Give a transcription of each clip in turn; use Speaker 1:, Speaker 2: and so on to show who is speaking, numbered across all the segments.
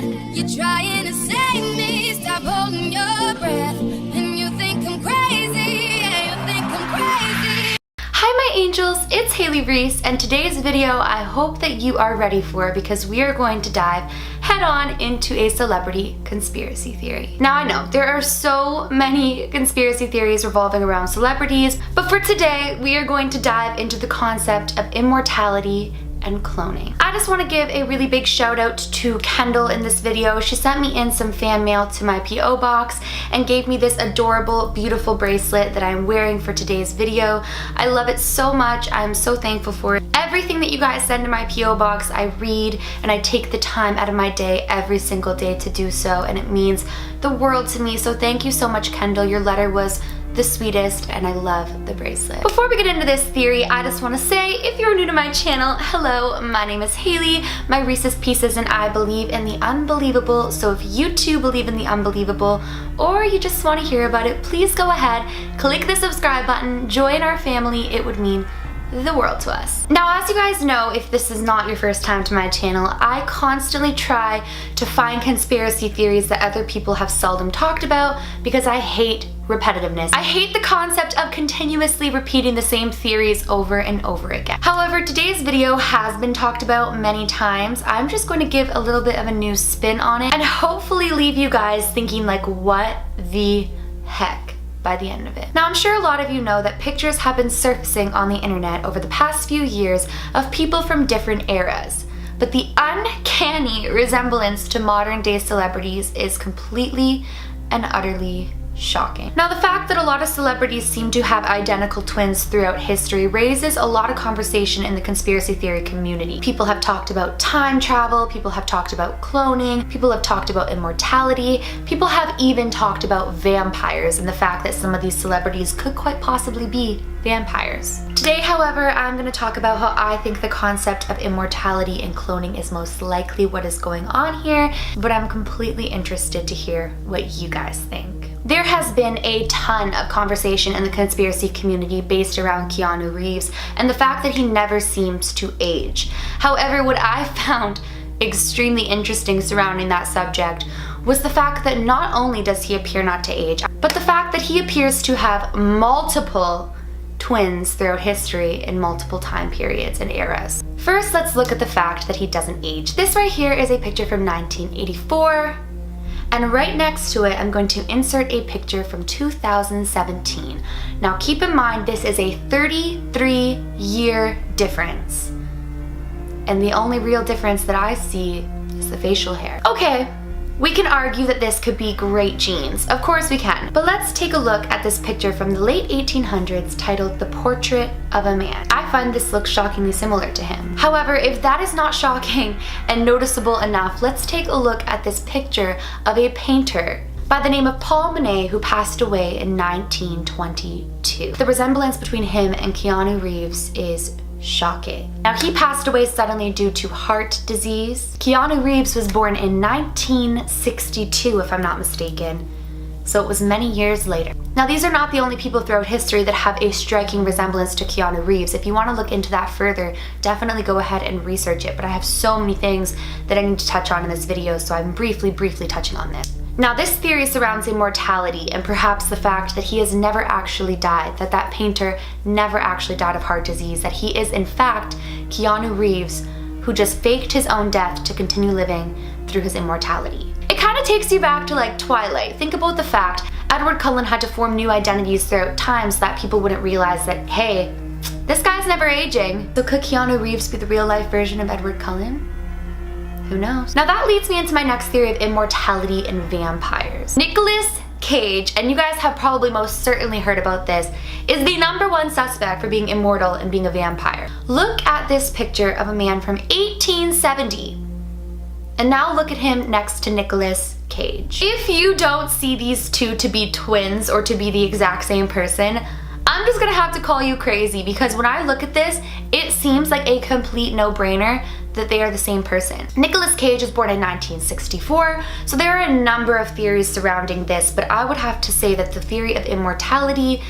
Speaker 1: You're trying to save me. Stop holding your breath. And you think I'm crazy. Yeah, you think I'm crazy.
Speaker 2: Hi my angels, it's Haley Reese, and today's video I hope that you are ready for because we are going to dive head on into a celebrity conspiracy theory. Now I know there are so many conspiracy theories revolving around celebrities, but for today we are going to dive into the concept of immortality and cloning. I just want to give a really big shout out to Kendall in this video. She sent me in some fan mail to my PO box and gave me this adorable, beautiful bracelet that I'm wearing for today's video. I love it so much. I'm so thankful for it. Everything that you guys send to my PO box, I read and I take the time out of my day every single day to do so, and it means the world to me. So thank you so much, Kendall. Your letter was the sweetest and I love the bracelet. Before we get into this theory, I just want to say, if you're new to my channel, hello, my name is Haley. My Reese's Pieces and I believe in the unbelievable, so if you too believe in the unbelievable or you just want to hear about it, please go ahead, click the subscribe button, join our family. It would mean the world to us. Now, as you guys know, if this is not your first time to my channel, I constantly try to find conspiracy theories that other people have seldom talked about because I hate repetitiveness. I hate the concept of continuously repeating the same theories over and over again. However, today's video has been talked about many times. I'm just going to give a little bit of a new spin on it and hopefully leave you guys thinking like, what the heck, by the end of it. Now, I'm sure a lot of you know that pictures have been surfacing on the internet over the past few years of people from different eras, but the uncanny resemblance to modern day celebrities is completely and utterly shocking. Now, the fact that a lot of celebrities seem to have identical twins throughout history raises a lot of conversation in the conspiracy theory community. People have talked about time travel, people have talked about cloning, people have talked about immortality, people have even talked about vampires and the fact that some of these celebrities could quite possibly be vampires. Today, however, I'm going to talk about how I think the concept of immortality and cloning is most likely what is going on here, but I'm completely interested to hear what you guys think. There has been a ton of conversation in the conspiracy community based around Keanu Reeves and the fact that he never seems to age. However, what I found extremely interesting surrounding that subject was the fact that not only does he appear not to age, but the fact that he appears to have multiple twins throughout history in multiple time periods and eras. First, let's look at the fact that he doesn't age. This right here is a picture from 1984. And right next to it, I'm going to insert a picture from 2017. Now keep in mind, this is a 33-year difference. And the only real difference that I see is the facial hair. Okay, we can argue that this could be great genes. Of course we can. But let's take a look at this picture from the late 1800s titled The Portrait of a Man. I find this looks shockingly similar to him. However, if that is not shocking and noticeable enough, let's take a look at this picture of a painter by the name of Paul Monet who passed away in 1922. The resemblance between him and Keanu Reeves is shocking. Now, he passed away suddenly due to heart disease. Keanu Reeves was born in 1962, if I'm not mistaken, so it was many years later. Now, these are not the only people throughout history that have a striking resemblance to Keanu Reeves. If you want to look into that further, definitely go ahead and research it, but I have so many things that I need to touch on in this video, so I'm briefly touching on this. Now, this theory surrounds immortality and perhaps the fact that he has never actually died, that that painter never actually died of heart disease, that he is in fact Keanu Reeves who just faked his own death to continue living through his immortality. It kind of takes you back to like Twilight. Think about the fact Edward Cullen had to form new identities throughout time so that people wouldn't realize that, hey, this guy's never aging. So could Keanu Reeves be the real life version of Edward Cullen? Who knows? Now that leads me into my next theory of immortality and vampires. Nicolas Cage, and you guys have probably most certainly heard about this, is the #1 suspect for being immortal and being a vampire. Look at this picture of a man from 1870. And now look at him next to Nicolas Cage. If you don't see these two to be twins or to be the exact same person, I'm just gonna have to call you crazy, because when I look at this, it seems like a complete no-brainer that they are the same person. Nicolas Cage was born in 1964, so there are a number of theories surrounding this, but I would have to say that the theory of immortality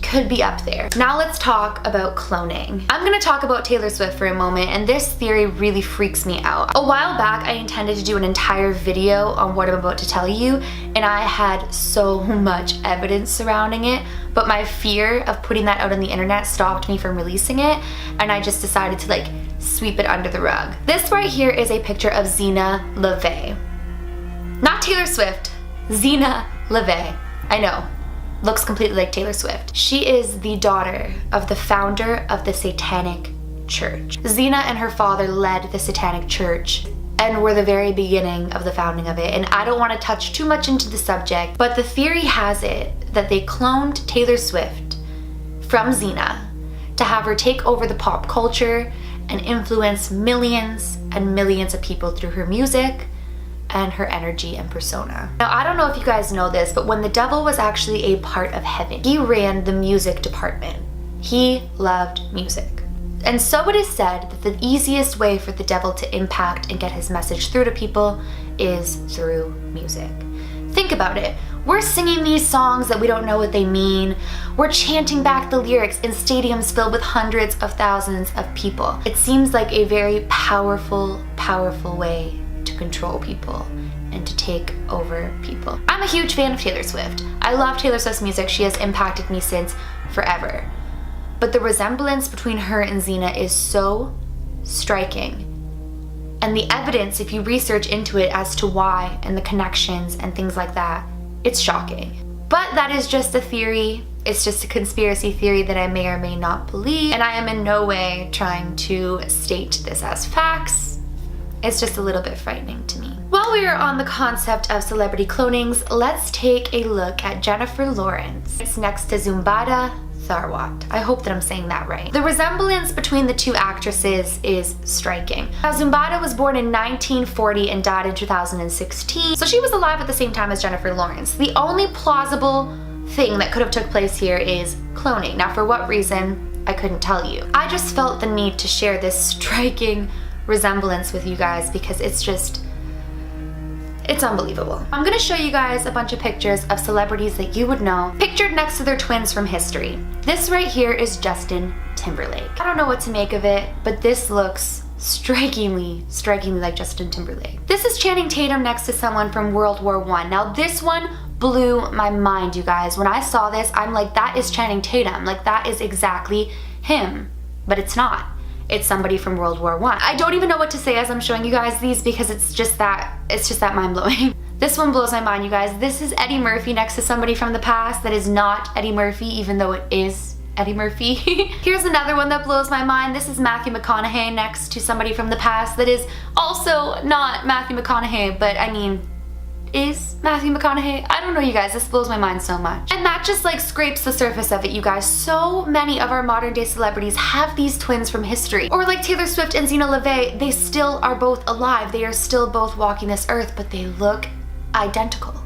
Speaker 2: could be up there. Now let's talk about cloning. I'm gonna talk about Taylor Swift for a moment, and this theory really freaks me out. A while back, I intended to do an entire video on what I'm about to tell you, and I had so much evidence surrounding it, but my fear of putting that out on the internet stopped me from releasing it, and I just decided to like sweep it under the rug. This right here is a picture of Zena LaVey. Not Taylor Swift, Zena LaVey. I know. Looks completely like Taylor Swift. She is the daughter of the founder of the Satanic Church. Zena and her father led the Satanic Church and were the very beginning of the founding of it. And I don't want to touch too much into the subject, but the theory has it that they cloned Taylor Swift from Zena to have her take over the pop culture and influence millions and millions of people through her music and her energy and persona. Now, I don't know if you guys know this, but when the devil was actually a part of heaven, he ran the music department. He loved music. And so it is said that the easiest way for the devil to impact and get his message through to people is through music. Think about it. We're singing these songs that we don't know what they mean. We're chanting back the lyrics in stadiums filled with hundreds of thousands of people. It seems like a very powerful, powerful way to control people and to take over people. I'm a huge fan of Taylor Swift. I love Taylor Swift's music. She has impacted me since forever. But the resemblance between her and Zena is so striking. And the evidence, if you research into it as to why and the connections and things like that, it's shocking. But that is just a theory. It's just a conspiracy theory that I may or may not believe. And I am in no way trying to state this as facts. It's just a little bit frightening to me. While we are on the concept of celebrity clonings, let's take a look at Jennifer Lawrence. It's next to Zumbada Tharwat. I hope that I'm saying that right. The resemblance between the two actresses is striking. Now, Zumbada was born in 1940 and died in 2016, so she was alive at the same time as Jennifer Lawrence. The only plausible thing that could have took place here is cloning. Now, for what reason, I couldn't tell you. I just felt the need to share this striking resemblance with you guys because it's unbelievable. I'm gonna show you guys a bunch of pictures of celebrities that you would know pictured next to their twins from history. This right here is Justin Timberlake. I don't know what to make of it, but this looks strikingly like Justin Timberlake. This is Channing Tatum next to someone from World War I. Now this one blew my mind, you guys. When I saw this, I'm like, that is Channing Tatum. Like, that is exactly him. But it's not. It's somebody from World War I. I don't even know what to say as I'm showing you guys these because it's just that mind-blowing. This one blows my mind, you guys. This is Eddie Murphy next to somebody from the past that is not Eddie Murphy, even though it is Eddie Murphy. Here's another one that blows my mind. This is Matthew McConaughey next to somebody from the past that is also not Matthew McConaughey, but I mean, is Matthew McConaughey? I don't know, you guys. This blows my mind so much. And that just like scrapes the surface of it, you guys. So many of our modern day celebrities have these twins from history. Or like Taylor Swift and Zena LaVey, they still are both alive. They are still both walking this earth, but they look identical.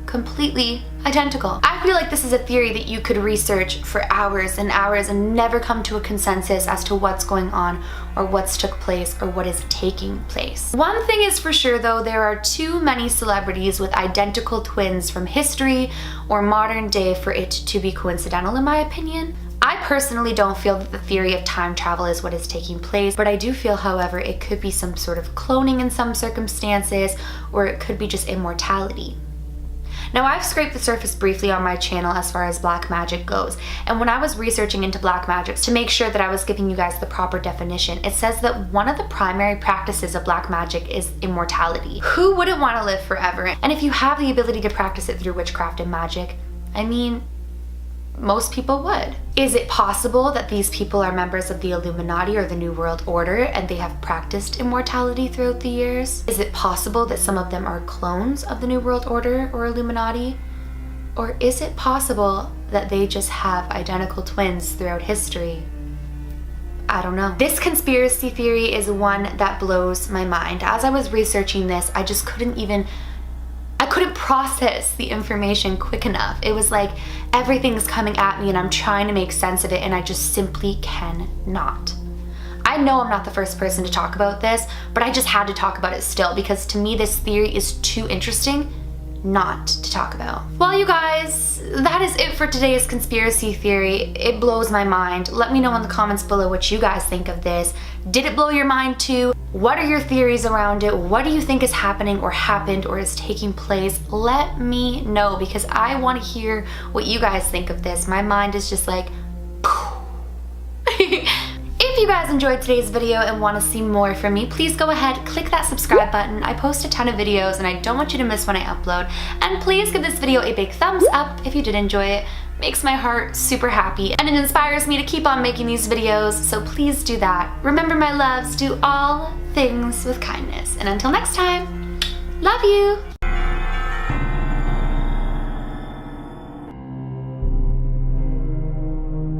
Speaker 2: Completely identical. I feel like this is a theory that you could research for hours and hours and never come to a consensus as to what's going on or what's took place or what is taking place. One thing is for sure though, there are too many celebrities with identical twins from history or modern day for it to be coincidental, in my opinion. I personally don't feel that the theory of time travel is what is taking place, but I do feel, however, it could be some sort of cloning in some circumstances, or it could be just immortality. Now, I've scraped the surface briefly on my channel as far as black magic goes, and when I was researching into black magic to make sure that I was giving you guys the proper definition, it says that one of the primary practices of black magic is immortality. Who wouldn't want to live forever? And if you have the ability to practice it through witchcraft and magic, I mean, most people would. Is it possible that these people are members of the Illuminati or the New World Order and they have practiced immortality throughout the years? Is it possible that some of them are clones of the New World Order or Illuminati? Or is it possible that they just have identical twins throughout history? I don't know. This conspiracy theory is one that blows my mind. As I was researching this, I just couldn't process the information quick enough. It was like everything's coming at me and I'm trying to make sense of it and I just simply cannot. I know I'm not the first person to talk about this, but I just had to talk about it still because to me this theory is too interesting not to talk about. Well, you guys, that is it for today's conspiracy theory. It blows my mind. Let me know in the comments below what you guys think of this. Did it blow your mind too? What are your theories around it? What do you think is happening or happened or is taking place? Let me know, because I want to hear what you guys think of this. My mind is just like, If you guys enjoyed today's video and want to see more from me, please go ahead, click that subscribe button. I post a ton of videos and I don't want you to miss when I upload. And please give this video a big thumbs up if you did enjoy it. Makes my heart super happy and it inspires me to keep on making these videos, so please do that. Remember, my loves, do all things with kindness. And until next time, love you!